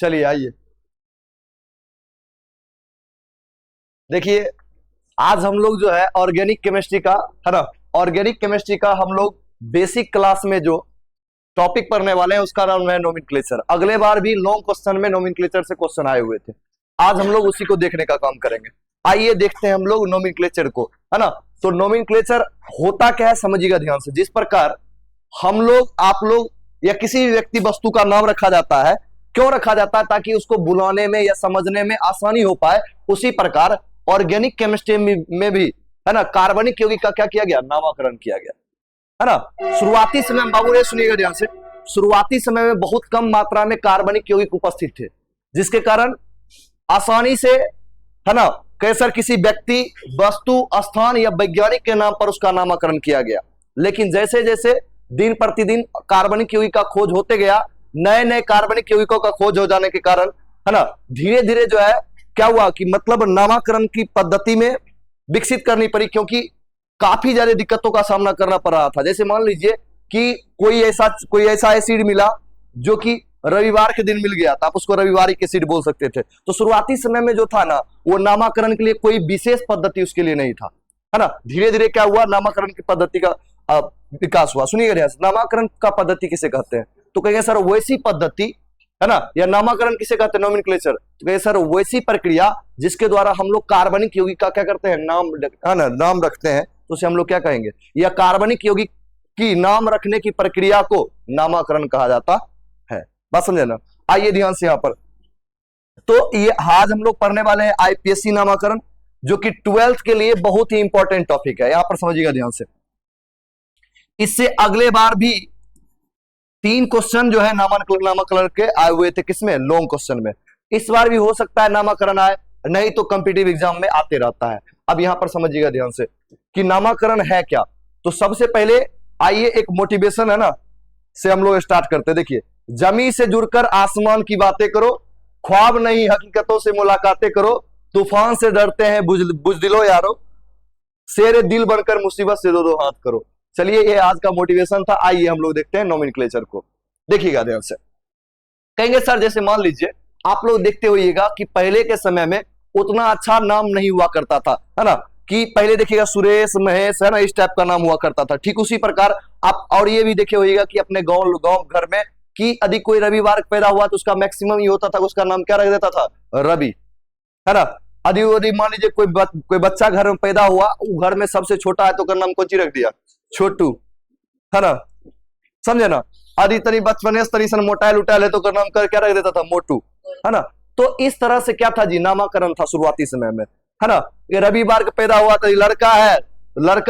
चलिए आइए देखिए, आज हम लोग जो है ऑर्गेनिक केमिस्ट्री का, है ना, ऑर्गेनिक केमिस्ट्री का हम लोग बेसिक क्लास में जो टॉपिक पढ़ने वाले हैं उसका नाम है नोमेनक्लेचर। अगले बार भी लॉन्ग क्वेश्चन में नोमेनक्लेचर से क्वेश्चन आए हुए थे, आज हम लोग उसी को देखने का काम करेंगे। आइए देखते हैं हम लोग नोमेनक्लेचर को, है ना। तो नोमेनक्लेचर होता क्या है समझिएगा ध्यान से। जिस प्रकार हम लोग, आप लोग या किसी भी व्यक्ति वस्तु का नाम रखा जाता है, क्यों रखा जाता है? ताकि उसको बुलाने में या समझने में आसानी हो पाए। उसी प्रकार ऑर्गेनिक केमिस्ट्री में भी, है ना, कार्बनिक यौगिक का क्या किया गया? नामकरण किया गया, है ना। शुरुआती समय में, बाबू रे सुनिएगा ध्यान से, शुरुआती समय में बहुत कम मात्रा में कार्बनिक यौगिक उपस्थित थे, जिसके कारण आसानी से, है ना, कैसर किसी व्यक्ति, वस्तु, स्थान या वैज्ञानिक के नाम पर उसका नामकरण किया गया। लेकिन जैसे जैसे दिन प्रतिदिन कार्बनिक यौगिक का खोज होते गया, नए नए कार्बनिक यौगिकों का खोज हो जाने के कारण, है ना, धीरे धीरे जो है क्या हुआ कि मतलब नामकरण की पद्धति में विकसित करनी पड़ी, क्योंकि काफी ज्यादा दिक्कतों का सामना करना पड़ रहा था। जैसे मान लीजिए कि कोई ऐसा एसिड मिला जो कि रविवार के दिन मिल गया था, आप उसको रविवारिक एसिड बोल सकते थे। तो शुरुआती समय में जो था ना, वो नामकरण के लिए कोई विशेष पद्धति उसके लिए नहीं था, है ना। धीरे धीरे क्या हुआ, नामकरण की पद्धति का विकास हुआ। सुनिएगा, नामकरण का पद्धति किसे कहते हैं? तो कहेंगे सर वैसी पद्धति, है ना, या नामकरण किसे कहते हैं? नोमेनक्लेचर। तो कहेंगे सर वैसी प्रक्रिया जिसके द्वारा हम लोग कार्बनिक यौगिक का क्या करते हैं? नाम, है ना, नाम रखते हैं। तो उसे हम लोग क्या कहेंगे? या कार्बनिक यौगिक की नाम रखने की प्रक्रिया को नामकरण कहा जाता है। बात समझे ना? आइए ध्यान से यहां पर, तो ये आज हम लोग पढ़ने वाले हैं आईपीएससी नामकरण, जो कि 12th के लिए बहुत ही इंपॉर्टेंट टॉपिक है। यहां पर समझिएगा ध्यान से। इससे अगले बार भी 3 क्वेश्चन जो है नामकरण के आए हुए थे, किसमें? लॉन्ग क्वेश्चन में। इस बार भी हो सकता है नामकरण आए, नहीं तो कॉम्पिटिटिव एग्जाम में आते रहता है। अब यहां पर समझिएगा ध्यान से कि नामकरण है क्या। तो सबसे पहले आइए एक मोटिवेशन, है ना, से हम लोग स्टार्ट करते हैं। देखिए, जमी से जुड़कर आसमान की बातें करो, ख्वाब नहीं हकीकतों से मुलाकातें करो, तूफान से डरते हैं बुजदिलो यारो, शेर दिल बनकर मुसीबत से दो दो हाथ करो। चलिए, ये आज का मोटिवेशन था। आइए हम लोग देखते हैं नोमेनक्लेचर को। देखिएगा ध्यान से। कहेंगे सर जैसे मान लीजिए आप लोग देखते होइएगा कि पहले के समय में उतना अच्छा नाम नहीं हुआ करता था, है ना, कि पहले देखिएगा सुरेश, महेश, है ना, इस टाइप का नाम हुआ करता था। ठीक उसी प्रकार आप और ये भी देखे होइएगा कि अपने गांव घर में कि यदि कोई रविवार पैदा हुआ तो उसका मैक्सिमम ये होता था, उसका नाम क्या रख देता था? रवि, है ना। यदि मान लीजिए कोई बच्चा घर में पैदा हुआ, घर में सबसे छोटा है तो उसका नाम कौन सी रख दिया? छोटू, है ना, समझे ना। आदि तनी बचपने तनी सन मोटाइल उटाइल है तो उसका नाम क्या रख देता था? मोटू, है ना। तो इस तरह से क्या था जी? नामकरण था शुरुआती समय में, है ना। ये रविवार का पैदा हुआ तो लड़का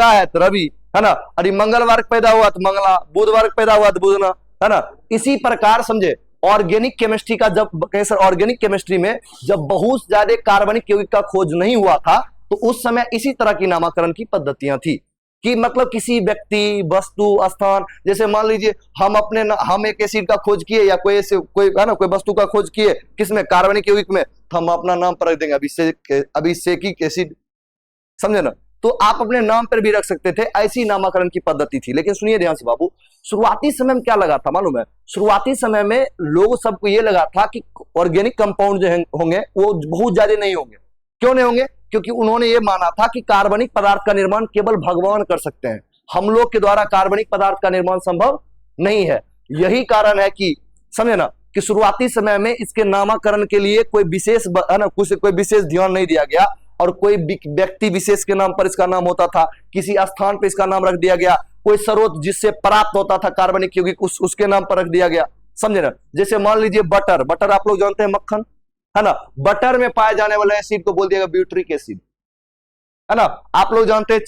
है तो रवि, है ना। अरे मंगलवार पैदा हुआ तो मंगला, बुधवार पैदा हुआ तो बुधना, है ना। इसी प्रकार समझे ऑर्गेनिक केमिस्ट्री का, जब कैसे ऑर्गेनिक केमिस्ट्री में जब बहुत ज्यादा कार्बनिक यौगिक का खोज नहीं हुआ था, तो उस समय इसी तरह की नामकरण की पद्धतियां थी कि मतलब किसी व्यक्ति, वस्तु, स्थान, जैसे मान लीजिए हम एक एसिड का खोज किए या कोई है ना, कोई वस्तु का खोज किए, किसमें? कार्बनिक यौगिक में, तो हम अपना नाम पर रख देंगे अभिषेकिक एसिड, समझे ना। तो आप अपने नाम पर भी रख सकते थे, ऐसी नामकरण की पद्धति थी। लेकिन सुनिए ध्यान से बाबू, शुरुआती समय में क्या लगा था मालूम है? शुरुआती समय में लोग सबको ये लगा था कि ऑर्गेनिक कंपाउंड जो होंगे वो बहुत ज्यादा नहीं होंगे। क्यों नहीं होंगे? क्योंकि उन्होंने ये माना था कि कार्बनिक पदार्थ का निर्माण केवल भगवान कर सकते हैं, हम लोग के द्वारा कार्बनिक पदार्थ का निर्माण संभव नहीं है। यही कारण है कि, समझे ना, कि शुरुआती समय में इसके नामकरण के लिए कोई विशेष, है ना, कोई विशेष ध्यान नहीं दिया गया, और कोई व्यक्ति विशेष के नाम पर इसका नाम होता था, किसी स्थान पर इसका नाम रख दिया गया, कोई स्रोत जिससे प्राप्त होता था कार्बनिक यौगिक उसके नाम पर रख दिया गया, समझे ना। जैसे मान लीजिए बटर आप लोग जानते हैं, मक्खन, है ना। बटर में पाए जाने वाले एसिड को बोल दिया ब्यूट्रिक एसिड, है ना। आप लोग जानते हैं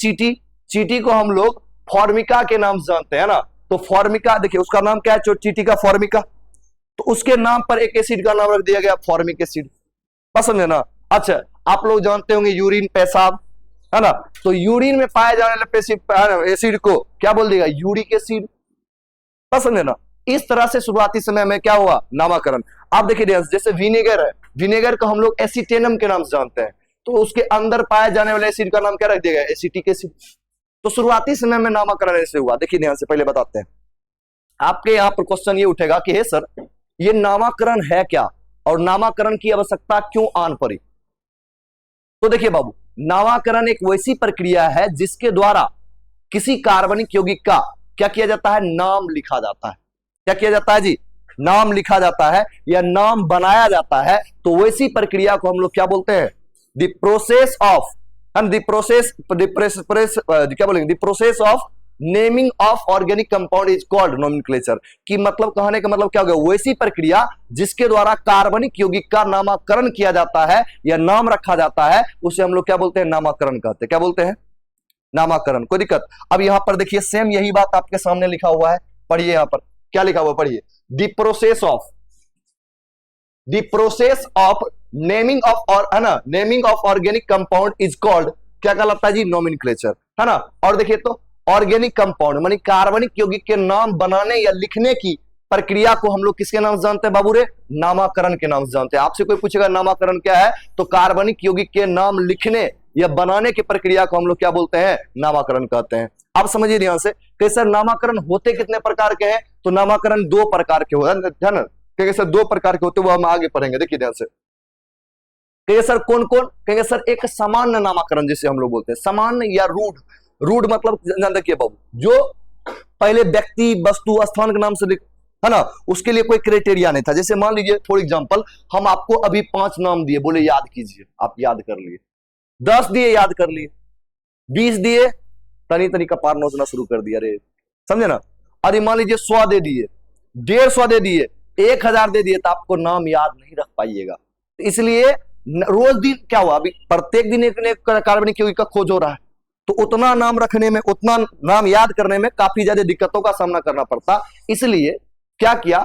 चीटी को हम लोग फॉर्मिका के नाम से जानते हैं ना। तो फॉर्मिका, देखिए उसका नाम क्या है? चीटी का फॉर्मिका, तो उसके नाम पर एक एसिड का नाम रख दिया गया फॉर्मिक एसिड, पसंद है ना। अच्छा, आप लोग जानते होंगे यूरिन, पेशाब, है ना। तो यूरिन में पाए जाने वाले एसिड को क्या बोल देगा? यूरिक एसिड, पसंद है ना। इस तरह से शुरुआती समय में क्या हुआ? नामकरण। आप देखिए जैसे विनेगर है, विनेगर को हम लोग एसिटेनम के नाम से जानते हैं, तो उसके अंदर पाए जाने वाले एसिड का नाम क्या रख दिया गया? Acetic acid. तो शुरुआती समय में नामकरण ऐसे हुआ। देखिए ध्यान से, पहले बताते हैं। आपके यहां पर क्वेश्चन ये उठेगा कि हे सर, ये नामकरण है क्या? और नामाकरण की आवश्यकता क्यों आन पड़ी? तो देखिए बाबू, नामाकरण एक वैसी प्रक्रिया है जिसके द्वारा किसी कार्बनिक यौगिक का क्या किया जाता है? नाम लिखा जाता है। क्या किया जाता है जी? नाम लिखा जाता है या नाम बनाया जाता है। तो वैसी प्रक्रिया को हम लोग क्या बोलते हैं? द प्रोसेस ऑफ क्या बोलेंगे? The process of naming of organic compound is called nomenclature. कि मतलब कहने का मतलब क्या हो गया? वैसी प्रक्रिया जिसके द्वारा कार्बनिक यौगिक का नामकरण किया जाता है या नाम रखा जाता है, उसे हम लोग क्या बोलते हैं? नामकरण कहते हैं। क्या बोलते हैं? नामकरण। कोई दिक्कत? अब यहां पर देखिए सेम यही बात आपके सामने लिखा हुआ है, पढ़िए। यहां पर क्या लिखा हुआ? पढ़िए। The process of naming of, और है ना, naming of organic compound is called, क्या कहलाता है जी? नोमेनक्लेचर, है ना। और देखिए तो ऑर्गेनिक कंपाउंड मानी कार्बनिक यौगिक के नाम बनाने या लिखने की प्रक्रिया को हम लोग किसके नाम से जानते हैं बाबू रे? नामकरण के नाम से जानते हैं। आपसे कोई पूछेगा नामकरण क्या है, तो कार्बनिक यौगिक के नाम लिखने या बनाने की प्रक्रिया को हम लोग क्या बोलते हैं? नामकरण कहते हैं। आप समझिए ध्यान से कि सर नामकरण होते कितने प्रकार के हैं? तो नामकरण दो प्रकार के होते हैं ना। कहेंगे सर दो प्रकार के होते हैं, वो हम आगे पढ़ेंगे। देखिए ध्यान से, कहेंगे सर कौन कौन? कहेंगे सर एक सामान्य नामकरण जिसे हम लोग बोलते हैं, सामान्य या रूढ़। रूढ़ मतलब देखिए बाबू, जो पहले व्यक्ति, वस्तु, स्थान के नाम से, है ना, उसके लिए कोई क्राइटेरिया नहीं था। जैसे मान लीजिए फॉर एग्जांपल हम आपको अभी 5 नाम दिए, बोले याद कीजिए, आप याद कर लिए। 10 दिए, याद कर लिए। 20 दिए, तनी तनी कपार नोचना शुरू कर दिया, अरे समझे ना। अरे मान लीजिए 100 दे दिए, 150 दे दिए, 1000 दे दिए, तो आपको नाम याद नहीं रख पाइएगा। इसलिए रोज दिन क्या हुआ, अभी प्रत्येक दिन एक कार्बनिक यौगिक का खोज हो रहा है, तो उतना नाम रखने में, उतना नाम याद करने में काफी ज्यादा दिक्कतों का सामना करना पड़ता। इसलिए क्या किया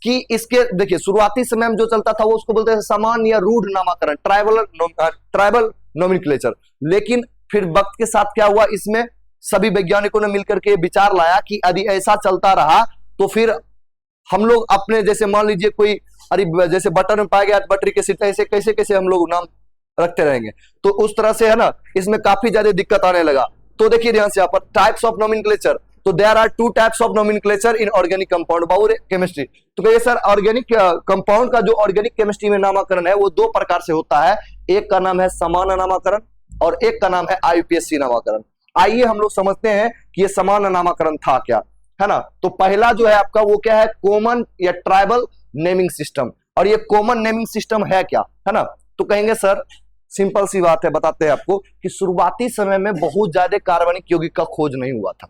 कि इसके देखिए शुरुआती समय में जो चलता था वो उसको बोलते हैं सामान्य या रूढ़ नामकरण, ट्राइबल नोमेनक्लेचर। लेकिन फिर वक्त के साथ क्या हुआ, इसमें सभी वैज्ञानिकों ने मिलकर के विचार लाया कि यदि ऐसा चलता रहा तो फिर हम लोग अपने, जैसे मान लीजिए कोई, अरे जैसे बटर में पाया गया बटरिक एसिड, ऐसे कैसे कैसे हम लोग नाम रखते रहेंगे। तो उस तरह से, है ना, इसमें काफी ज्यादा दिक्कत आने लगा। तो देखिए ध्यान से यहाँ पर टाइप्स ऑफ नोमेनक्लेचर। तो there are 2 types of nomenclature in organic compound बाबू केमिस्ट्री। तो कहिए सर ऑर्गेनिक कंपाउंड का जो ऑर्गेनिक केमिस्ट्री में नामकरण है वो 2 प्रकार से होता है। एक का नाम है सामान्य नामकरण और एक का नाम है IUPAC नामकरण। आइए हम लोग समझते हैं कि ये सामान्य नामकरण था क्या, है ना। तो पहला जो है आपका वो क्या है? कॉमन या ट्राइबल नेमिंग सिस्टम। और ये कॉमन नेमिंग सिस्टम है क्या, है ना। तो कहेंगे सर सिंपल सी बात है, बताते हैं आपको कि शुरुआती समय में बहुत ज्यादा कार्बनिक यौगिक का खोज नहीं हुआ था।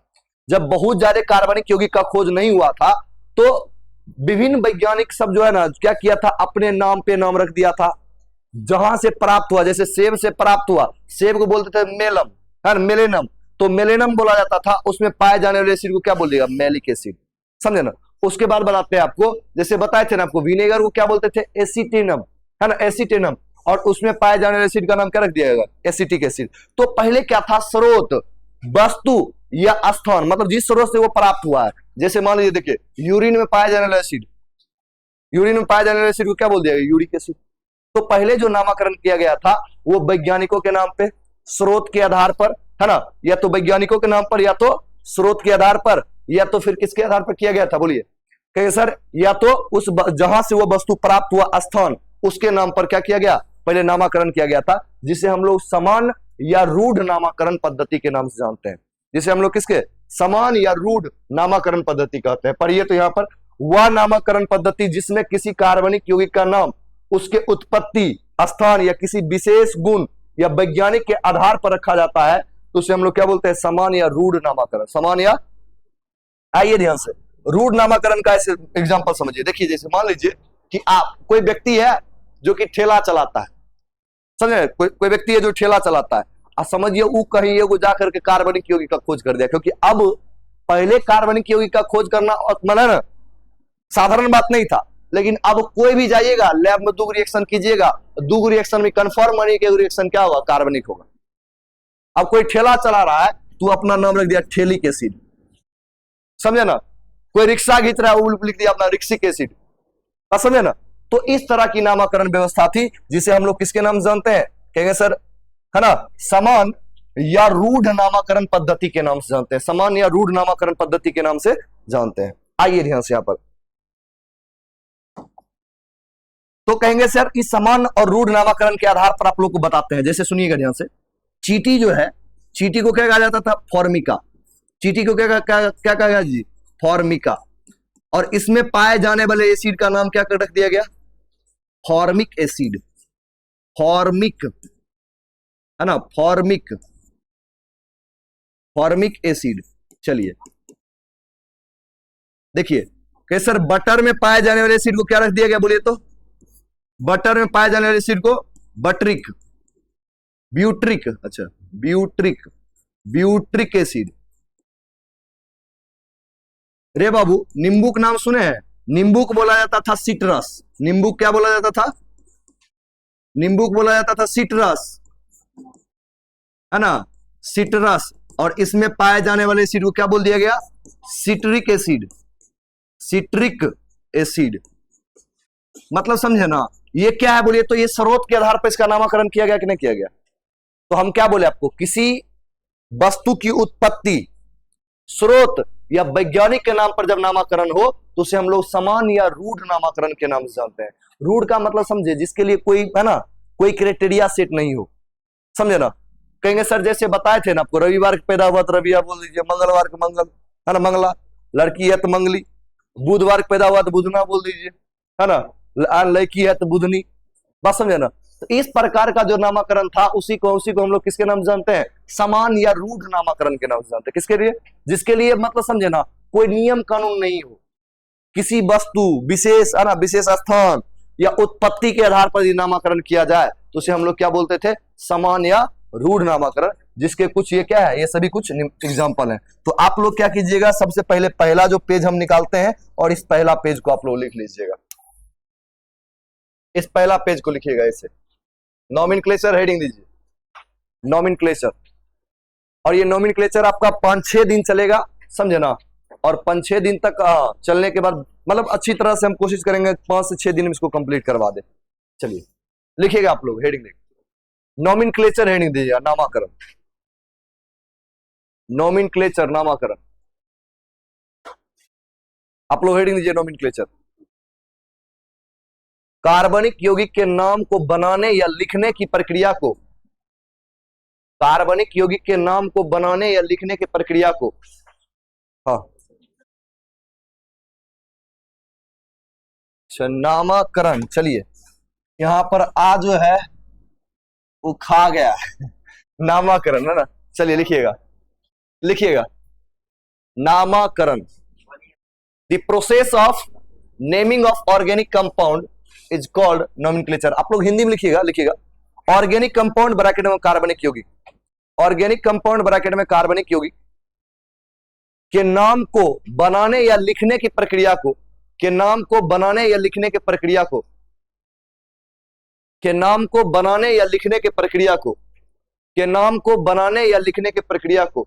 जब बहुत ज्यादा कार्बनिक यौगिक का खोज नहीं हुआ था तो विभिन्न वैज्ञानिक सब जो है ना क्या किया था, अपने नाम पे नाम रख दिया था। जहां से प्राप्त हुआ, जैसे सेब से प्राप्त हुआ, सेब को बोलते थे मेलम, है ना, मेलेनम। तो मेलेनम बोला जाता था, उसमें पाए जाने वाले एसिड को क्या बोल देगा? मैलिक एसिड, समझे ना। उसके बाद बताते हैं आपको, जैसे बताए थे ना आपको, विनेगर को क्या बोलते थे? एसिटेनम, है ना, एसिटेनम। और उसमें पाए जाने वाले एसिड का नाम क्या रख दिया गया? Acetic acid. तो पहले क्या था? स्रोत, वस्तु या स्थान, मतलब जिस स्रोत से वो प्राप्त हुआ है। जैसे मान लीजिए देखिए यूरिन में पाया जाने वाला एसिड, यूरिन में पाया जाने वाले एसिड को क्या बोल दिया गया? Uric acid. तो पहले जो नामकरण किया गया था वो वैज्ञानिकों के नाम पे, स्रोत के आधार पर, है ना, या तो वैज्ञानिकों के नाम पर, या तो स्रोत के आधार पर, या तो फिर किसके आधार पर किया गया था? बोलिए। कहिए सर या तो उस जहां से वो वस्तु प्राप्त हुआ स्थान, उसके नाम पर क्या किया गया? पहले नामकरण किया गया था, जिसे हम लोग समान या रूढ़ नामकरण पद्धति के नाम से जानते हैं। जिसे हम लोग किसके? समान या रूढ़ नामकरण पद्धति कहते हैं। पढ़िए तो यहां पर, वह नामकरण पद्धति जिसमें किसी कार्बनिक यौगिक का नाम उसके उत्पत्ति स्थान या किसी विशेष गुण या वैज्ञानिक के आधार पर रखा जाता है, तो उसे हम लोग क्या बोलते हैं? समान या रूढ़ नामकरण। समान या, आइए ध्यान से, रूढ़ नामकरण का ऐसे एग्जांपल समझिए। देखिए जैसे मान लीजिए कि आप, कोई व्यक्ति है जो कि ठेला चलाता है, समझे, कोई व्यक्ति है जो ठेला चलाता है, और समझिए वो कहीं वो जाकर के कार्बनिक यौगिक का खोज कर दिया। क्योंकि अब पहले कार्बनिक यौगिक का खोज करना मतलब ना साधारण बात नहीं था, लेकिन अब कोई भी जाइएगा लैब में, 2 रिएक्शन कीजिएगा, 2 रिएक्शन में कंफर्म होने के रिएक्शन क्या होगा? कार्बनिक होगा। अब कोई ठेला चला रहा है, तू अपना नाम रख दिया ठेलिक एसिड, समझे ना। कोई रिक्शा खींच रहा है, वो लिख दिया अपना रिक्सिक एसिड, समझे ना। तो इस तरह की नामकरण व्यवस्था थी, जिसे हम लोग किसके नाम जानते हैं? कहेंगे सर, है ना, समान या रूढ़ नामकरण पद्धति के नाम से जानते हैं। समान या रूढ़ नामकरण पद्धति के नाम से जानते हैं। आइए ध्यान से यहां पर तो कहेंगे सर इस समान और रूढ़ नामकरण के आधार पर आप लोग को बताते हैं। जैसे सुनिएगा ध्यान से, चींटी जो है, चींटी को क्या कहा जाता था? फॉर्मिका। चींटी को क्या क्या क्या कहा गया जी? फॉर्मिका। और इसमें पाए जाने वाले एसिड का नाम क्या कर रख दिया गया? Formic acid. फॉर्मिक है ना, फॉर्मिक, फॉर्मिक एसिड। चलिए देखिए कि सर बटर में पाए जाने वाले एसिड को क्या रख दिया गया? बोलिए तो। बटर में पाए जाने वाले एसिड को बटरिक, ब्यूट्रिक, अच्छा ब्यूट्रिक, ब्यूट्रिक एसिड। रे बाबू, नींबू का नाम सुने हैं? नींबू को बोला जाता था सिट्रस। नींबू क्या बोला जाता था? नींबू को बोला जाता था सिट्रस, है ना, सिट्रस। और इसमें पाए जाने वाले एसिड को क्या बोल दिया गया? Citric acid. सिट्रिक एसिड मतलब समझे ना, ये क्या है बोलिए तो? ये स्रोत के आधार पर इसका नामकरण किया गया कि नहीं किया गया? तो हम क्या बोले आपको, किसी वस्तु की उत्पत्ति स्रोत या वैज्ञानिक के नाम पर जब नामकरण हो तो उसे हम लोग समान या रूढ़ नामकरण के नाम से जानते हैं। रूढ़ का मतलब समझे, जिसके लिए कोई है ना, कोई क्राइटेरिया सेट नहीं हो, समझे ना। कहेंगे सर जैसे बताए थे ना आपको, रविवार पैदा हुआ तो रविवार बोल दीजिए, मंगलवार को मंगल, है ना, मंगला, लड़की है तो मंगली, बुधवार पैदा हुआ तो बुधना बोल दीजिए, है ना, लड़की है तो बुधनी, बात समझे ना। तो इस प्रकार का जो नामकरण था उसी को हम लोग किसके नाम से जानते हैं? समान या रूढ़ नामकरण के नाम से जानते हैं। किसके लिए? जिसके लिए मतलब समझे ना, कोई नियम कानून नहीं हो, किसी वस्तु विशेष, है ना, विशेष स्थान या उत्पत्ति के आधार पर नामकरण किया जाए तो उसे हम लोग क्या बोलते थे? समान या रूढ़ नामकरण। जिसके कुछ ये क्या है, ये सभी कुछ एग्जाम्पल हैं। तो आप लोग क्या कीजिएगा, सबसे पहले पहला जो पेज हम निकालते हैं और इस पहला पेज को आप लोग लिख लीजिएगा। इस पहला पेज को लिखिएगा ऐसे, नॉमेनक्लेचर हेडिंग दीजिए, नॉमेनक्लेचर। और ये नॉमेनक्लेचर आपका 5-6 दिन चलेगा, समझे ना। और 5-6 दिन तक चलने के बाद मतलब अच्छी तरह से हम कोशिश करेंगे 5 से 6 दिन में इसको कंप्लीट करवा दे। चलिए लिखिएगा आप लोग, हेडिंग लिखिए, नॉमेनक्लेचर हेडिंग दीजिएगा, नामकरण, नॉमेनक्लेचर नामकरण। आप लोग हेडिंग दीजिए नॉमेनक्लेचर। कार्बनिक यौगिक के नाम को बनाने या लिखने की प्रक्रिया को, कार्बनिक यौगिक के नाम को बनाने या लिखने की प्रक्रिया को, हाँ, अच्छा नामकरण। चलिए यहां पर आ जो है वो खा गया है नामकरण, है ना। चलिए लिखिएगा, लिखिएगा नामकरण। The process of naming of organic compound is called nomenclature. आप लोग हिंदी में लिखिएगा, लिखिएगा ऑर्गेनिक कंपाउंड ब्रैकेट में कार्बनिक यौगिक, ऑर्गेनिक कंपाउंड ब्रैकेट में कार्बनिक यौगिक के नाम को बनाने या लिखने की प्रक्रिया को, के नाम को बनाने या लिखने की प्रक्रिया को, के नाम को बनाने या लिखने की प्रक्रिया को, के नाम को बनाने या लिखने की प्रक्रिया को,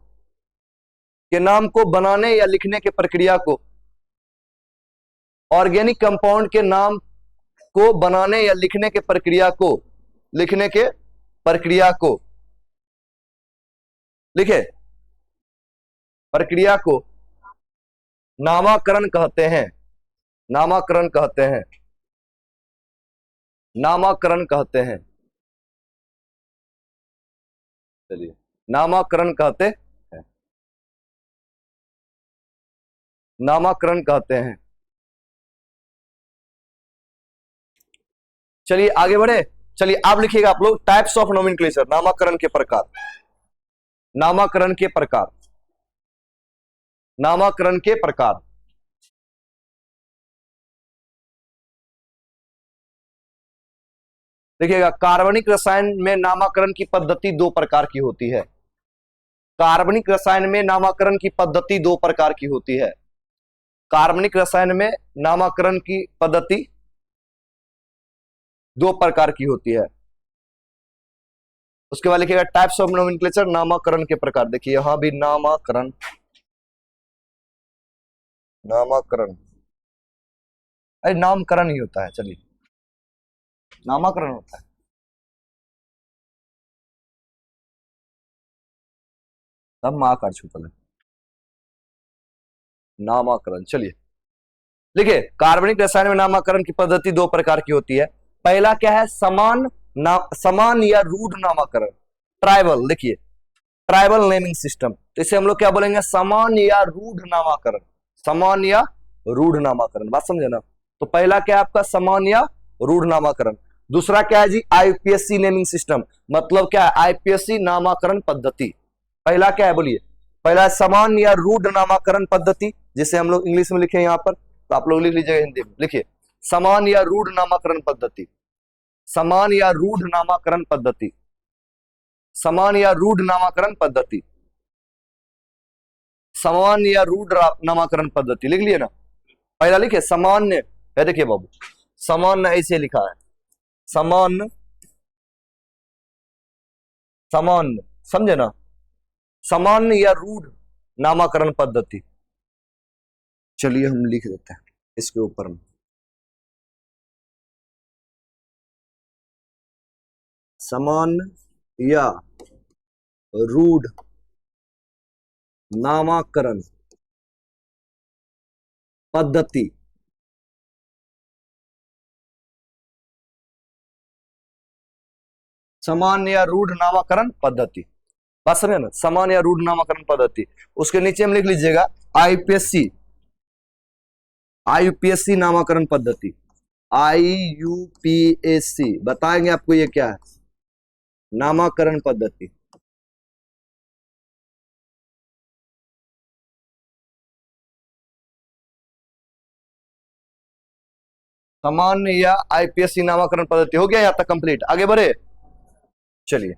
के नाम को बनाने या लिखने की प्रक्रिया को, ऑर्गेनिक कंपाउंड के नाम को बनाने या लिखने के प्रक्रिया को, लिखने के प्रक्रिया को, लिखे प्रक्रिया को नामकरण कहते हैं, नामकरण कहते हैं, नामकरण कहते हैं। चलिए नामकरण कहते हैं, नामकरण कहते हैं। चलिए आगे बढ़े। चलिए आप लिखिएगा आप लोग, टाइप्स ऑफ नोमेनक्लेचर, नामकरण के प्रकार, नामकरण के प्रकार, नामकरण के प्रकार। देखिएगा कार्बनिक रसायन में नामकरण की पद्धति 2 प्रकार की होती है। कार्बनिक रसायन में नामकरण की पद्धति 2 प्रकार की होती है। कार्बनिक रसायन में नामकरण की पद्धति 2 प्रकार की होती है। उसके बाद लिखिएगा टाइप्स ऑफ नोमेनक्लेचर, नामकरण के प्रकार। देखिए यहां भी नामकरण, नामकरण, अरे नामकरण ही होता है, चलिए नामकरण होता है। तब मां का छूतल है, नामकरण। चलिए देखिए कार्बनिक रसायन में नामकरण की पद्धति 2 प्रकार की होती है। पहला क्या है, समान या रूढ़ नामकरण, ट्राइबल। देखिए ट्राइबल नेमिंग सिस्टम, तो इसे हम लोग क्या बोलेंगे, समान या रूढ़ नामकरण, समान या रूढ़ नामकरण। बात समझे ना। तो पहला क्या है आपका, समान या रूढ़ नामकरण। दूसरा क्या है जी, आईपीएससी नेमिंग सिस्टम, मतलब क्या है, आईपीएससी नामकरण पद्धति। पहला क्या है बोलिए, पहला समान या रूढ़ नामकरण पद्धति, जिसे हम लोग इंग्लिश में लिखे यहाँ पर, तो आप लोग लिख लीजिएगा हिंदी में, लिखिए समान या रूढ़ नामकरण पद्धति, समान या रूढ़ नामकरण पद्धति, समान या रूढ़ नामकरण पद्धति, समान या रूढ़ नामकरण पद्धति, लिख लिए ना। पहला लिखिए सामान्य, है देखिए बाबू, सामान्य ऐसे लिखा है, सामान्य, सामान्य, समझे ना, सामान्य या रूढ़ नामकरण पद्धति। चलिए हम लिख देते हैं इसके ऊपर में, सामान्य या रूढ़ नामकरण पद्धति, सामान्य या रूढ़ नामकरण पद्धति। बात समझे ना, सामान्य या रूढ़ नामकरण पद्धति। उसके नीचे हम लिख लीजिएगा आईपीएससी, आईयूपीएससी नामकरण पद्धति, आईयूपीएससी, बताएंगे आपको ये क्या है, नामकरण पद्धति। सामान्य या आईपीएससी नामकरण पद्धति। हो गया यहां तक कंप्लीट, आगे बढ़े। चलिए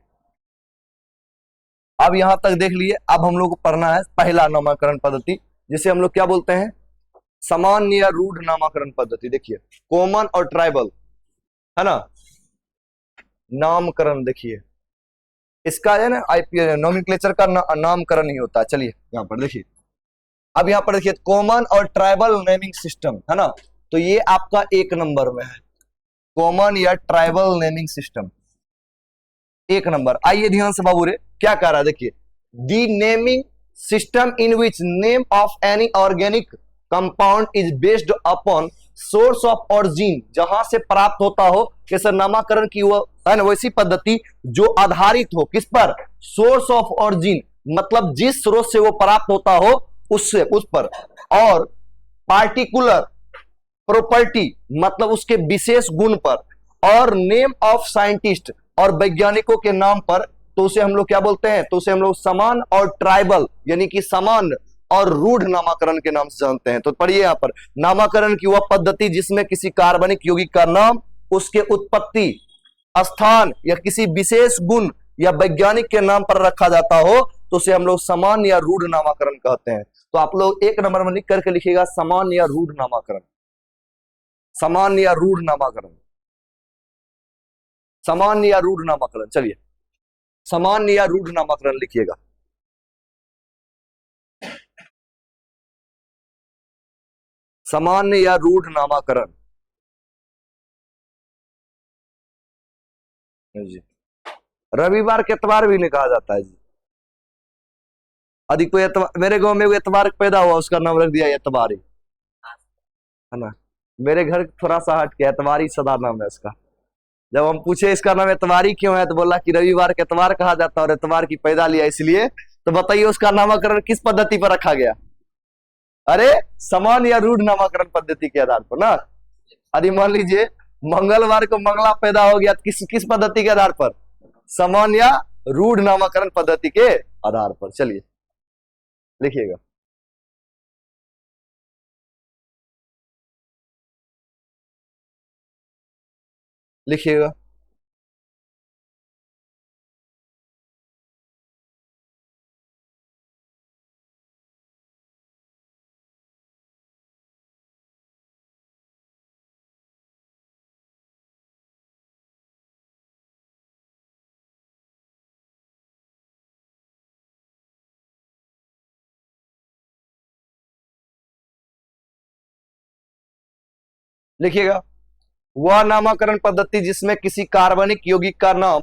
अब यहां तक देख लिए, अब हम लोग को पढ़ना है पहला नामकरण पद्धति, जिसे हम लोग क्या बोलते हैं, सामान्य या रूढ़ नामकरण पद्धति। देखिए कॉमन और ट्राइबल, है ना, नामकरण। देखिए इसका है ना आईपीएस नोमेनक्लेचर का नामकरण ही होता है। चलिए यहां पर देखिए, अब यहां पर देखिए कॉमन और ट्राइबल नेमिंग सिस्टम, है ना, तो ये आपका 1 नंबर में है, कॉमन या ट्राइबल नेमिंग सिस्टम 1 नंबर। आइए ध्यान से बाबू रे, क्या कह रहा है, देखिए the naming system in which name of any organic compound is based upon source of origin, जहां से प्राप्त होता हो, कैसे नामकरण की वो है ना, वैसी पद्धति जो आधारित हो किस पर, सोर्स ऑफ ऑरिजिन, मतलब जिस स्रोत से वो प्राप्त होता हो उससे, उस पर, और पार्टिकुलर प्रॉपर्टी, मतलब उसके विशेष गुण पर, और नेम ऑफ साइंटिस्ट, और वैज्ञानिकों के नाम पर, तो उसे हम लोग क्या बोलते हैं, तो उसे हम लोग समान और ट्राइबल यानी कि समान और रूढ़ नामकरण के नाम से जानते हैं। तो पढ़िए यहां पर, नामकरण की वह पद्धति जिसमें किसी कार्बनिक यौगिक का नाम उसके उत्पत्ति स्थान या किसी विशेष गुण या वैज्ञानिक के नाम पर रखा जाता हो, तो उसे हम लोग समान या रूढ़ नामकरण कहते हैं। तो आप लोग 1 नंबर में लिख करके लिखिएगा समान या रूढ़ नामकरण, समान या रूढ़ नामकरण, समान या रूढ़ नामकरण। चलिए समान या रूढ़ नामकरण लिखिएगा। सामान्य या रूढ़ नामकरण जी, रविवार के एतवार भी नहीं कहा जाता है जी। यदि कोई मेरे गांव में एतवार पैदा हुआ, उसका नाम रख दिया एतवारी, है ना। मेरे घर थोड़ा सा हट के एतवारी सदा नाम है इसका। जब हम पूछे इसका नाम एतवारी क्यों है, तो बोला कि रविवार के एतवार कहा जाता है और एतवार की पैदा लिया इसलिए। तो बताइए उसका नामकरण किस पद्धति पर रखा गया, अरे समान या रूढ़ नामकरण पद्धति के आधार पर ना। यदि मान लीजिए मंगलवार को मंगला पैदा हो गया, किस किस पद्धति के आधार पर, समान या रूढ़ नामकरण पद्धति के आधार पर। चलिए लिखिएगा, लिखिएगा, लिखिएगा। वह नामकरण पद्धति जिसमें किसी कार्बनिक यौगिक का नाम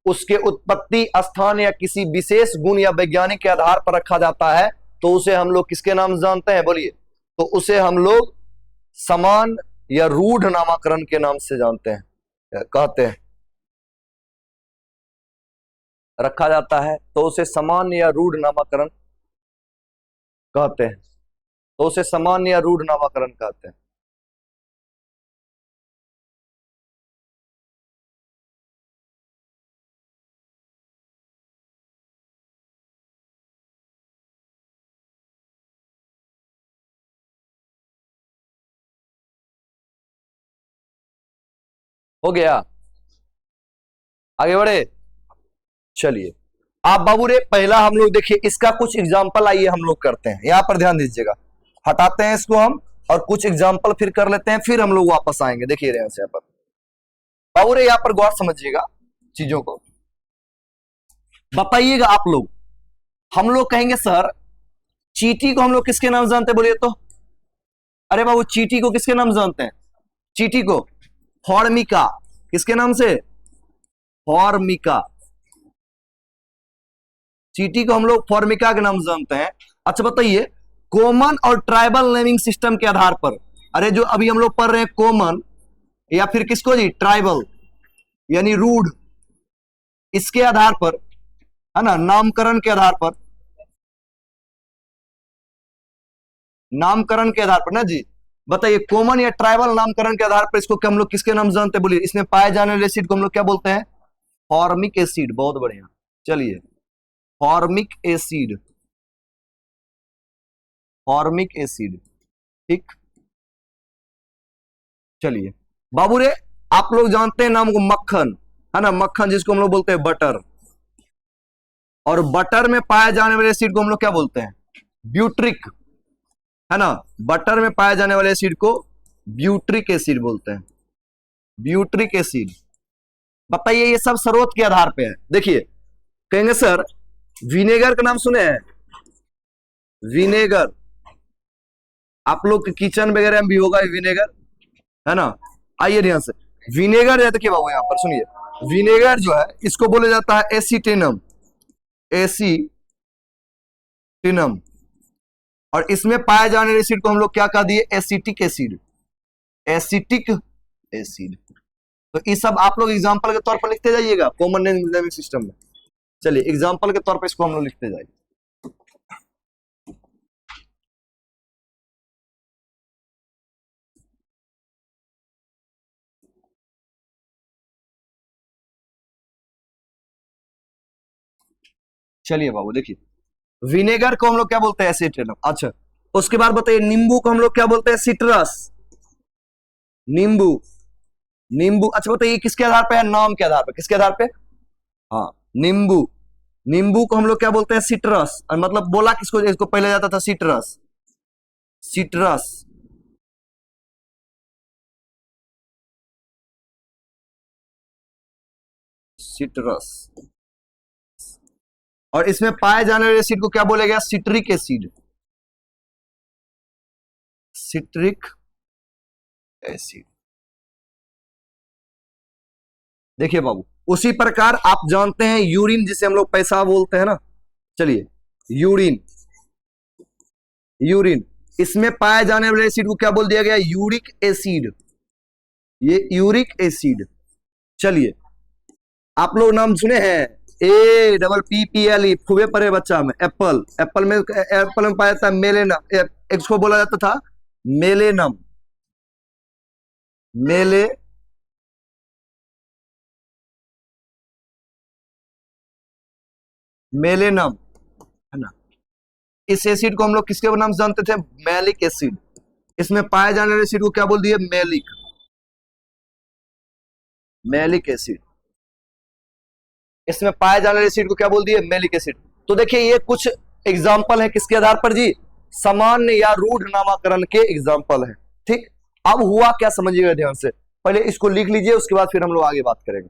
उसके उत्पत्ति स्थान या किसी विशेष गुण या वैज्ञानिक के आधार पर रखा जाता है, तो उसे हम लोग किसके नाम से जानते हैं बोलिए, तो उसे हम लोग समान या रूढ़ नामकरण के नाम से जानते हैं। कहते हैं, रखा जाता है तो उसे सामान्य या रूढ़ नामकरण कहते हैं, तो उसे सामान्य या रूढ़ नामकरण कहते हैं। हो गया, आगे बढ़े। चलिए, आप बाबू रे पहला हम लोग देखिए इसका कुछ एग्जाम्पल आइए हम लोग करते हैं, यहां पर ध्यान दीजिएगा, हटाते हैं इसको हम और कुछ एग्जाम्पल फिर कर लेते हैं, फिर हम लोग वापस आएंगे। देखिए यहाँ से, यहाँ पर बाबू रे यहाँ पर गौर समझिएगा चीजों को, बताइएगा आप लोग। हम लोग कहेंगे सर चींटी को हम लोग किसके नाम जानते हैं, बोलिए तो। अरे बाबू चींटी को किसके नाम जानते हैं, चींटी को फॉर्मिका, किसके नाम से, फॉर्मिका। चींटी को हम लोग फॉर्मिका के नाम जानते हैं। अच्छा बताइए, कॉमन और ट्राइबल नेमिंग सिस्टम के आधार पर, अरे जो अभी हम लोग पढ़ रहे हैं कॉमन या फिर किसको जी, ट्राइबल यानी रूढ़, इसके आधार पर है ना, नामकरण के आधार पर, नामकरण के आधार पर ना जी। बताइए कॉमन या ट्राइबल नामकरण के आधार पर इसको हम लोग किसके नाम जानते हैं, बोलिए। इसमें पाए जाने वाले एसिड को हम लोग क्या बोलते हैं, फॉर्मिक एसिड। बहुत बढ़िया, चलिए फॉर्मिक एसिड, फॉर्मिक एसिड, ठीक। चलिए बाबू रे, आप लोग जानते हैं नाम को मक्खन, है ना, मक्खन जिसको हम लोग बोलते हैं बटर, और बटर में पाए जाने वाले एसिड को हम लोग क्या बोलते हैं, ब्यूट्रिक, है ना। बटर में पाए जाने वाले एसिड को ब्यूट्रिक एसिड बोलते हैं, ब्यूट्रिक एसिड। बताइए ये सब स्रोत के आधार पे है। देखिए कहेंगे सर विनेगर का नाम सुने हैं, विनेगर, आप लोग के किचन वगैरह में भी होगा विनेगर, है ना। आइए ध्यान से, विनेगर है, देखिए बाबू यहां पर सुनिए, विनेगर जो है इसको बोला जाता है एसीटेनम, एसीटिनम, और इसमें पाए जाने वाले एसिड को हम लोग क्या कह दिए, एसिटिक एसिड, एसिटिक एसिड। तो ये सब आप लोग एग्जांपल के तौर पर लिखते जाइएगा कॉमन नेमिंग सिस्टम में। चलिए एग्जांपल के तौर पर इसको हम लोग लिखते जाइए। चलिए बाबू देखिए, विनेगर को हम लोग क्या बोलते हैं, एसिटेनम। अच्छा उसके बाद बताइए नींबू को हम लोग क्या बोलते हैं, सिट्रस, नींबू, नींबू। अच्छा बताइए किसके आधार पे है, नाम के आधार पे, किसके आधार पे, हाँ नींबू, नींबू को हम लोग क्या बोलते हैं, सिट्रस, और मतलब बोला किसको, इसको पहले जाता था सिट्रस, सिट्रस। सिट्रस, और इसमें पाए जाने वाले एसिड को क्या बोला गया, सिट्रिक एसिड, सिट्रिक एसिड। देखिए बाबू उसी प्रकार आप जानते हैं यूरिन, जिसे हम लोग पैसा बोलते हैं ना। चलिए यूरिन, यूरिन, इसमें पाए जाने वाले एसिड को क्या बोल दिया गया, यूरिक एसिड, ये यूरिक एसिड। चलिए आप लोग नाम सुने हैं, A double P P L E, खूबे परे बच्चा में, एप्पल, एप्पल में, एप्पल में पाया जाता है मेलेनम, इसको बोला जाता था मेलेनम, मेले, मेलेनम, है ना। इस एसिड को हम लोग किसके नाम से जानते थे, मैलिक एसिड। इसमें पाए जाने वाले एसिड को क्या बोल दिए, मैलिक, मैलिक एसिड। इसमें पाए जाने वाले एसिड को क्या बोल दिए, मैलिक एसिड। तो देखिए ये कुछ एग्जाम्पल है किसके आधार पर जी, सामान्य या रूढ़ नामकरण के एग्जाम्पल है, ठीक। अब हुआ क्या समझिएगा ध्यान से, पहले इसको लिख लीजिए उसके बाद फिर हम लोग आगे बात करेंगे।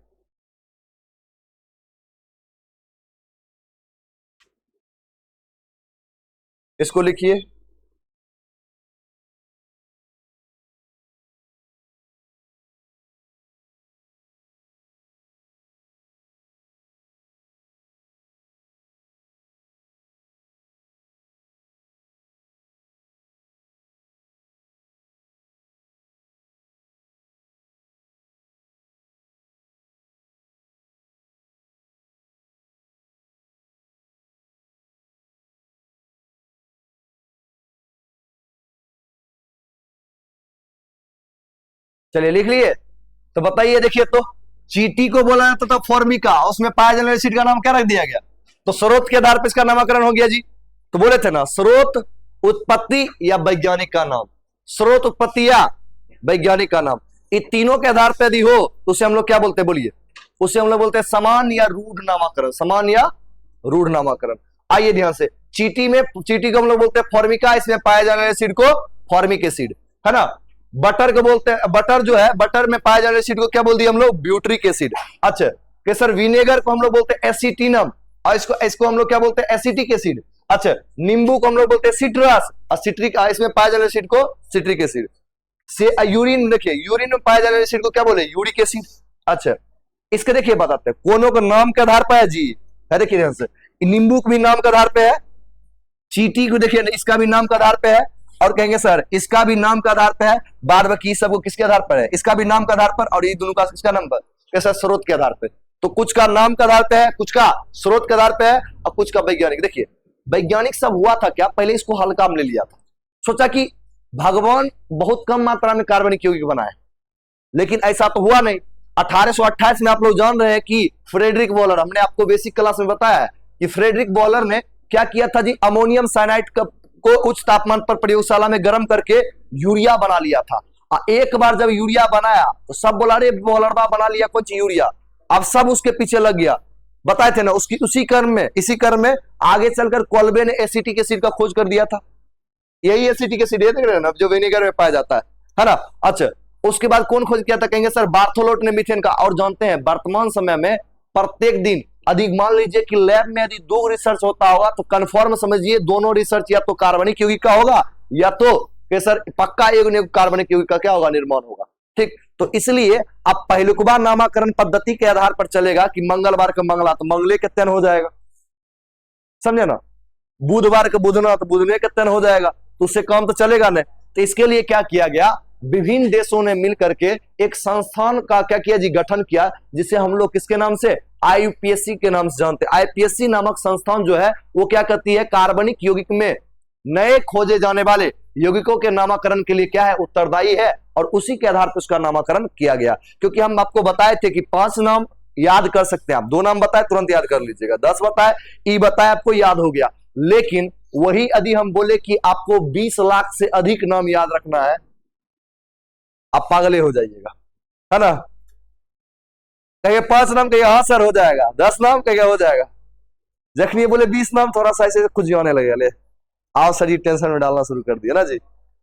इसको लिखिए, चलिए लिख लिए। तो बताइए, देखिए तो चीटी को बोला जाता था फॉर्मिका, उसमें पाया जाने वाले एसिड का नाम क्या रख दिया गया? तो स्रोत के आधार पर इसका नामकरण हो गया जी। तो बोले थे ना, स्रोत, उत्पत्ति या वैज्ञानिक का नाम। स्रोत, उत्पत्ति या वैज्ञानिक का नाम, इन तीनों के आधार पर यदि हो तो उसे हम लोग क्या बोलते हैं? बोलिए। उसे हम लोग बोलते हैं समान या रूढ़ नामाकरण। समान या रूढ़ नामाकरण। आइए ध्यान से, चीटी को हम लोग बोलते हैं फॉर्मिका, इसमें पाए जाने वाले एसिड को फॉर्मिक एसिड, है ना। बटर को बोलते हैं, बटर जो है, बटर में पाए जाने वाले एसिड को क्या बोल दिया हम लोग? Butyric acid. अच्छा केसर, विनेगर को हम लोग बोलते हैं एसिटिनम, और इसको हम लोग क्या बोलते हैं? Acetic acid. अच्छा, नींबू को हम लोग बोलते हैं सिट्रस, और सिट्रिक, इसमें पाए जाने वाले एसिड को सिट्रिक एसिड। से यूरिन, देखिए यूरिन में पाए जाने वाले एसिड को क्या बोले? Uric acid. अच्छा, इसके देखिए बताते हैं, कोनों का नाम के आधार पर है जी, है देखिए ध्यान से, नींबू को भी नाम के आधार पे है, चीटी को देखिए इसका भी नाम के आधार पे है, और कहेंगे सर इसका भी नाम के आधार पे है, बाद बाकी सबको किसके आधार पर है? इसका भी नाम के आधार पर, और ये दोनों का किसका नाम पर? कैसा? स्रोत के आधार पे। तो कुछ का नाम के आधार पे है, कुछ का स्रोत के आधार पे है, और कुछ का वैज्ञानिक। देखिए वैज्ञानिक सब हुआ था क्या, पहले इसको हल्का में ले लिया था, सोचा कि भगवान बहुत कम मात्रा में कार्बनिक यौगिक बनाए, लेकिन ऐसा तो हुआ नहीं। 1828 में आप लोग जान रहे हैं कि फ्रेडरिक बॉलर, हमने आपको बेसिक क्लास में बताया है कि फ्रेडरिक बॉलर ने क्या किया था जी? अमोनियम साइनाइड को उच्च तापमान पर प्रयोगशाला में गर्म करके यूरिया बना लिया था। एक बार जब यूरिया बनाया तो सब बोला रे बॉलरबा बना लिया कुछ यूरिया, अब सब उसके पीछे लग गया। बताए थे ना, उसकी इसी क्रम में आगे चलकर कोल्बे ने एसिटिक एसिड का खोज कर दिया था। यही एसिटिक एसिड है, देख रहे हैं ना, जो विनेगर में पाया जाता है ना। अच्छा, उसके बाद कौन खोज किया था? कहेंगे सर बार्थोलोट ने मीथेन का। और जानते हैं वर्तमान समय में प्रत्येक दिन अधिक, मान लीजिए कि लैब में यदि 2 रिसर्च होता होगा तो कंफर्म समझिए दोनों रिसर्च या तो कार्बनिक यौगिक का होगा, या तो सर पक्का एक कार्बनिक यौगिक का क्या होगा? निर्माण होगा। ठीक, तो इसलिए अब पहलुकबा नामाकरण पद्धति के आधार पर चलेगा कि मंगलवार का मंगला तो मंगले के तन हो जाएगा, समझे ना। बुधवार का बुधना तो बुधने के तन हो जाएगा, तो उससे काम तो चलेगा नहीं। तो इसके लिए क्या किया गया? विभिन्न देशों ने मिलकर के एक संस्थान का क्या किया जी? गठन किया, जिसे हम लोग किसके नाम से? आईयूपीएससी के नाम से जानते हैं। आईपीएससी नामक संस्थान जो है वो क्या करती है? कार्बनिक यौगिक में नए खोजे जाने वाले यौगिकों के नामकरण के लिए क्या है? उत्तरदायी है, और उसी के आधार पर उसका नामकरण किया गया। क्योंकि हम आपको बताए थे कि 5 नाम याद कर सकते हैं आप, 2 नाम बताए तुरंत याद कर लीजिएगा, 10 बताए, ई बताए, आपको याद हो गया। लेकिन वही यदि हम बोले कि आपको 20 लाख से अधिक नाम याद रखना है, आप पागले हो जाइएगा, है ना। कहेंगे 5 नाम, कहेंगे हाँ सर हो जाएगा, 10 नाम कहेंगे हो जाएगा। जखनी बोले 20 नाम, थोड़ा सा ऐसे खुद आने लगे, ले आओ सर जी टेंशन में डालना शुरू कर दिया ना जी।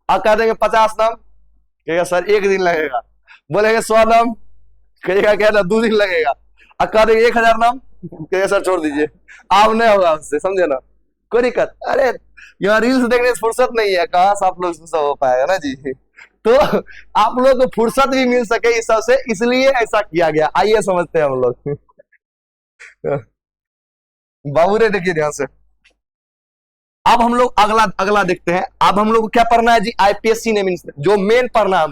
आप कह देंगे 50 नाम, कहेगा सर 1 दिन लगेगा। बोलेंगे 100 नाम, कहेगा क्या ना 2 दिन लगेगा। अब कह देंगे 1000 नाम, कहेगा सर छोड़ दीजिए, आप नहीं होगा उससे, समझे ना, कोई दिक्कत। अरे यहाँ रील्स देखने से फुर्सत नहीं है, कहाँ से आप लोग सब हो पाएगा ना जी। तो आप लोग को फुर्सत भी मिल सके इस सबसे, इसलिए ऐसा किया गया। आइए समझते हैं हम लोग। बाबू रे देखिए ध्यान से, अब हम लोग अगला देखते हैं। अब हम लोग को क्या पढ़ना है जी? आईपीएससी नेमिंग, जो मेन पढ़ना है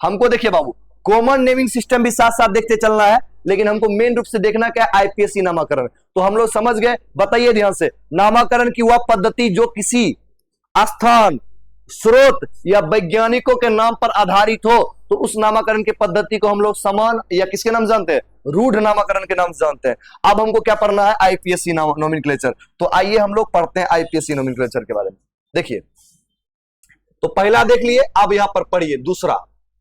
हमको देखिए बाबू, कॉमन नेमिंग सिस्टम भी साथ साथ देखते चलना है, लेकिन हमको मेन रूप से देखना क्या है? आईपीएससी नामकरण। तो हम लोग समझ गए, बताइए ध्यान से, नामकरण की वह पद्धति जो किसी स्थान, स्रोत या वैज्ञानिकों के नाम पर आधारित हो, तो उस नामकरण की पद्धति को हम लोग समान या किसके नाम जानते हैं? रूढ़ नामकरण के नाम से जानते हैं। अब हमको क्या पढ़ना है? IPSC nomenclature. तो आइए हम लोग पढ़ते हैं आईपीएससी नोमेनक्लेचर के बारे में। देखिए, तो पहला देख लिए, अब यहां पर पढ़िए दूसरा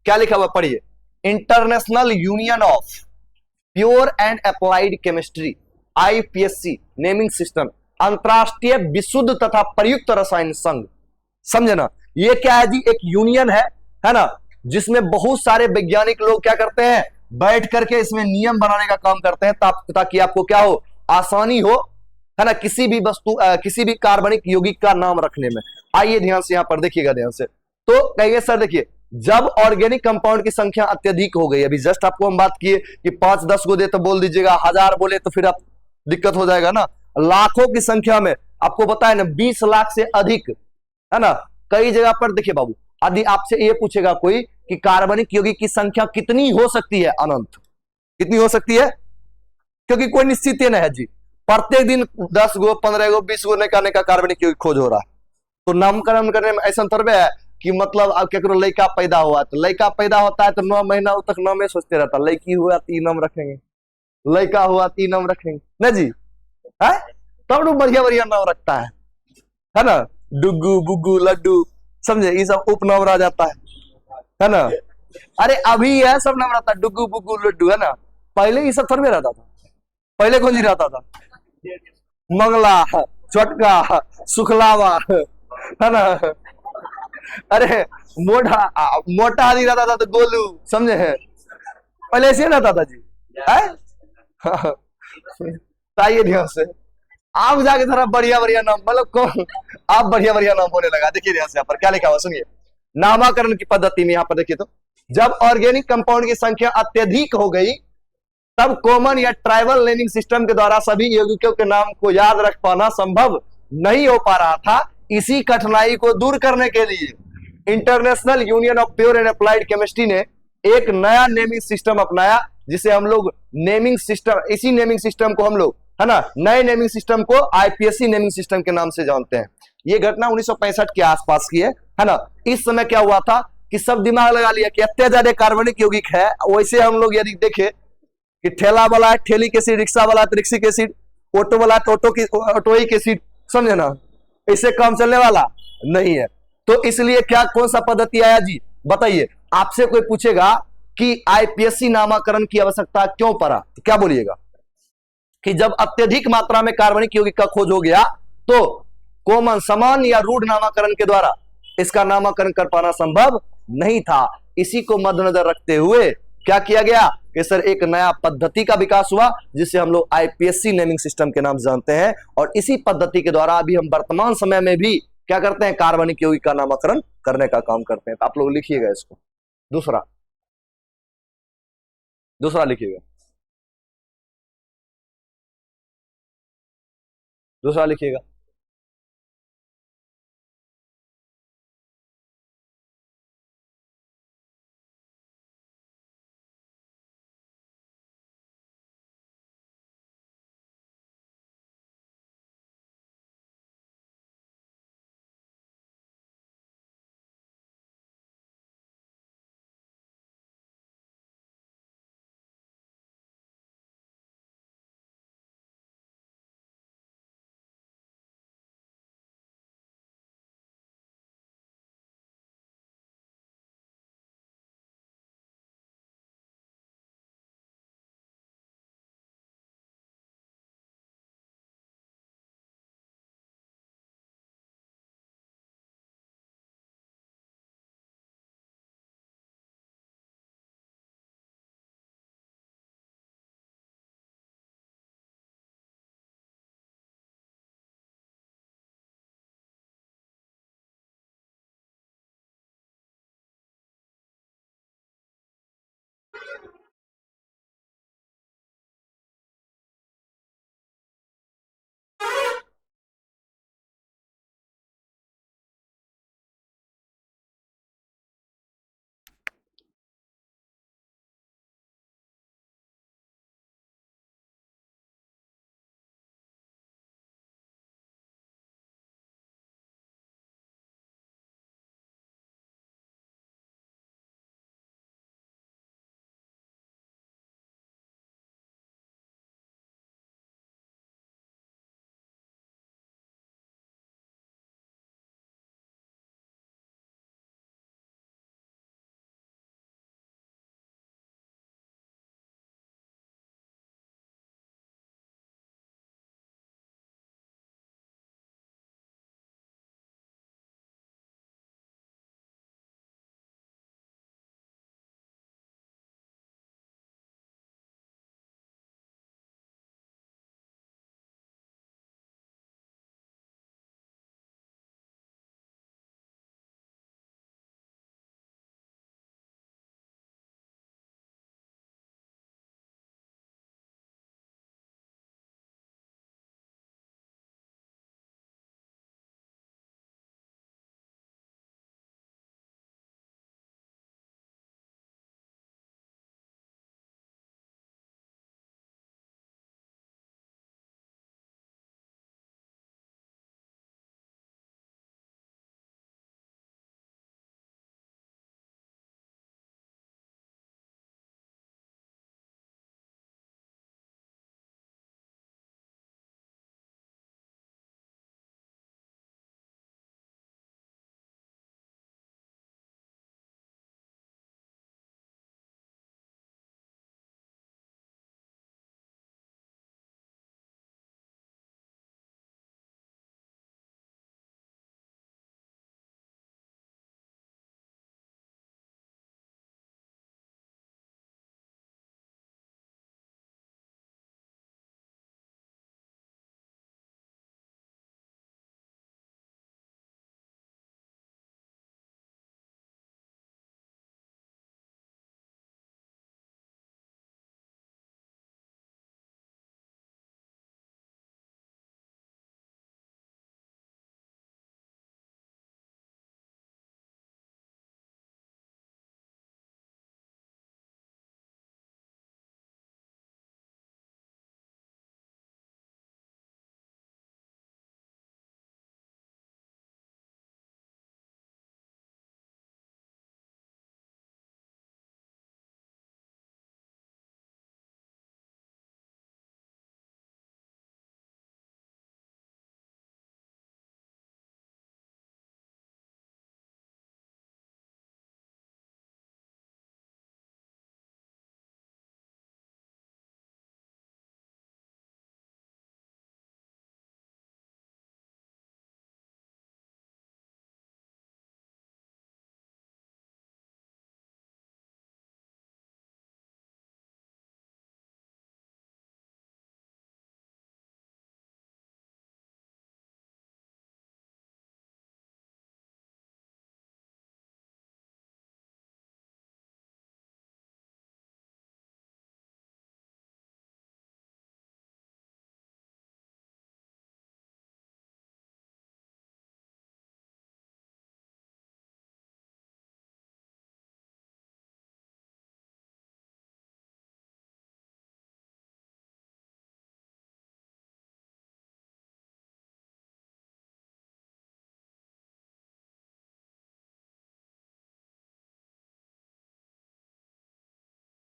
क्या लिखा हुआ, पढ़िए। International union of pure and applied chemistry, IPSC naming system, अंतरराष्ट्रीय विशुद्ध तथा प्रयुक्त रसायन संघ, समझे ना। ये क्या है जी? एक यूनियन है ना, जिसमें बहुत सारे वैज्ञानिक लोग क्या करते हैं? बैठ करके इसमें नियम बनाने का काम करते हैं, ताकि आपको क्या हो? आसानी हो, है ना, किसी भी वस्तु, किसी भी कार्बनिक यौगिक का नाम रखने में। आइए ध्यान से यहां पर देखिएगा ध्यान से। तो कहिए सर देखिए, जब ऑर्गेनिक कंपाउंड की संख्या अत्यधिक हो गई, अभी जस्ट आपको हम बात किए कि 5-10 को दे तो बोल दीजिएगा, 1000 बोले तो फिर आप दिक्कत हो जाएगा ना। लाखों की संख्या में आपको बताया ना, 20 लाख से अधिक, है ना। कई जगह पर देखिए बाबू, यदि आपसे ये पूछेगा कोई कि कार्बनिक यौगिक की संख्या कितनी हो सकती है? अनंत। कितनी हो सकती है? क्योंकि कोई निश्चित नहीं है जी, प्रत्येक दिन 10 गो, 15 गो, 20 गो नया कार्बनिक यौगिक खोज हो रहा है। तो नामकरण करने में ऐसा थोड़ा है कि मतलब अब केकरो लड़का पैदा हुआ तो लड़का पैदा होता है तो 9 महीना तक नामे सोचते रहता, लड़की हुआ तो ई नाम रखेंगे, लड़का हुआ तो ई नाम रखेंगे ना जी, है तब तो बढ़िया बढ़िया नाम रखता है ना, डुग्गू बुग्गू लड्डू, समझे, ये सब उपनाम रह जाता है ना। अरे अभी यह सब नाम रहता है, डुग्गू बुग्गू लड्डू, है ना। पहले ये सब थोड़ी रहता था, पहले कौन जी रहता था, मंगला, चटका, सुखलावा, है ना। अरे मोटा मोटा आदि रहता था तो गोलू, समझे है, पहले ऐसे रहता था जी, है। ताइए ध्यान से आप जाके थोड़ा बढ़िया बढ़िया नाम, मतलब कौन आप बढ़िया बढ़िया नाम होने लगा। देखिए ध्यान से यहाँ पर क्या लिखा हुआ सुनिए, नामाकरण की पद्धति में यहाँ पर देखिए तो, जब ऑर्गेनिक कंपाउंड की संख्या अत्यधिक हो गई तब कॉमन या ट्राइबल नेमिंग सिस्टम के द्वारा सभी यौगिकों के नाम को याद रख पाना संभव नहीं हो पा रहा था। इसी कठिनाई को दूर करने के लिए international union of pure and applied chemistry ने एक नया नेमिंग सिस्टम अपनाया, जिसे हम लोग नेमिंग सिस्टम, इसी नेमिंग सिस्टम को हम लोग, है ना, नए नेमिंग सिस्टम को आईपीएससी नेमिंग सिस्टम के नाम से जानते हैं। ये घटना 1965 के आसपास की है ना। इस समय क्या हुआ था कि सब दिमाग लगा लिया कि इतने ज्यादा कार्बनिक यौगिक है, वैसे हम लोग यदि देखें कि ठेला वाला है ठेली के सीट, रिक्शा वाला है रिक्सी के सीट, ऑटो वाला है ऑटो ही के सीट, समझे ना, इससे काम चलने वाला नहीं है। तो इसलिए क्या कौन सा पद्धति आया जी, बताइए। आपसे कोई पूछेगा कि आईपीएससी नामाकरण की आवश्यकता क्यों पड़ा, तो क्या बोलिएगा कि जब अत्यधिक मात्रा में कार्बनिक यौगिक का खोज हो गया तो कॉमन समान या रूढ़ नामाकरण के द्वारा इसका नामाकरण कर पाना संभव नहीं था। इसी को मद्देनजर रखते हुए क्या किया गया कि सर एक नया पद्धति का विकास हुआ, जिसे हम लोग आईपीएससी नेमिंग सिस्टम के नाम जानते हैं। और इसी पद्धति के द्वारा अभी हम वर्तमान समय में भी क्या करते हैं, कार्बनिक यौगिक का नामकरण करने का काम करते हैं। तो आप लोग लिखिएगा इसको, दूसरा दूसरा लिखिएगा, दूसरा लिखिएगा।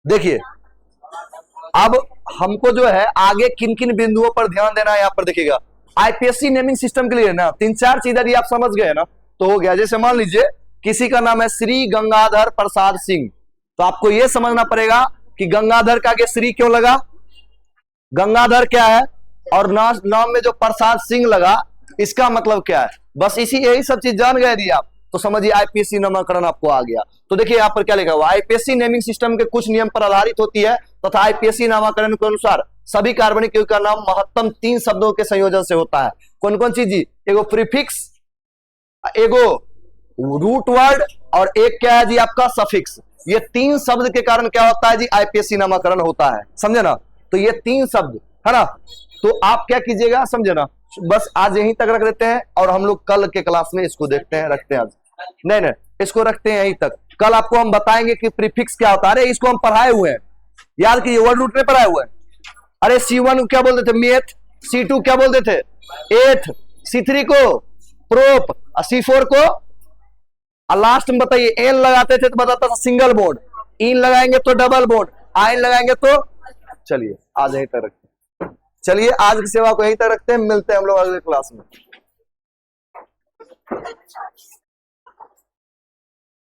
देखिए अब हमको जो है आगे किन किन बिंदुओं पर ध्यान देना है, यहां पर देखिएगा। आईपीएससी नेमिंग सिस्टम के लिए ना 3-4 चीज यदि आप समझ गए ना तो हो गया। जैसे मान लीजिए किसी का नाम है श्री गंगाधर प्रसाद सिंह, तो आपको यह समझना पड़ेगा कि गंगाधर का आगे श्री क्यों लगा, गंगाधर क्या है, और नाम में जो प्रसाद सिंह लगा इसका मतलब क्या है। बस यही सब चीज जान गए यदि आप तो समझिए आईपीएससी नामकरण आपको आ गया। तो देखिए यहाँ पर क्या लिखा हुआ, आईपीएससी नेमिंग सिस्टम के कुछ नियम पर आधारित होती है तथा आईपीएससी नामकरण के अनुसार सभी कार्बनिक यौगिक का नाम महत्तम 3 शब्दों के संयोजन से होता है। कौन कौन सी जी, एगो प्रीफिक्स, एगो रूट वर्ड, और एक क्या है जी आपका सफिक्स। ये 3 शब्द के कारण क्या होता है जी, आईपीएससी नामकरण होता है, समझे ना। तो ये 3 शब्द है ना, तो आप क्या कीजिएगा समझे ना, बस आज यहीं तक रख देते हैं और हम लोग कल के क्लास में इसको देखते हैं, रखते हैं आज नहीं इसको रखते हैं यहीं तक। कल आपको हम बताएंगे कि प्रीफिक्स क्या होता है। अरे इसको हम पढ़ाए हुए हैं, याद कीजिए, वर्ड रूट में पढ़ाए हुए हैं। अरे C1 क्या बोलते थे, मेथ, C2 क्या बोलते थे, एथ, C3 को प्रोप, C4 को, और लास्ट में बताइए एन लगाते थे तो बताता था सिंगल बॉन्ड, इन लगाएंगे तो डबल बॉन्ड, आइन लगाएंगे तो। चलिए आज यहीं तक रखते हैं, चलिए आज की सेवा को यहीं तक रखते हैं, मिलते हैं हम लोग अगले क्लास में।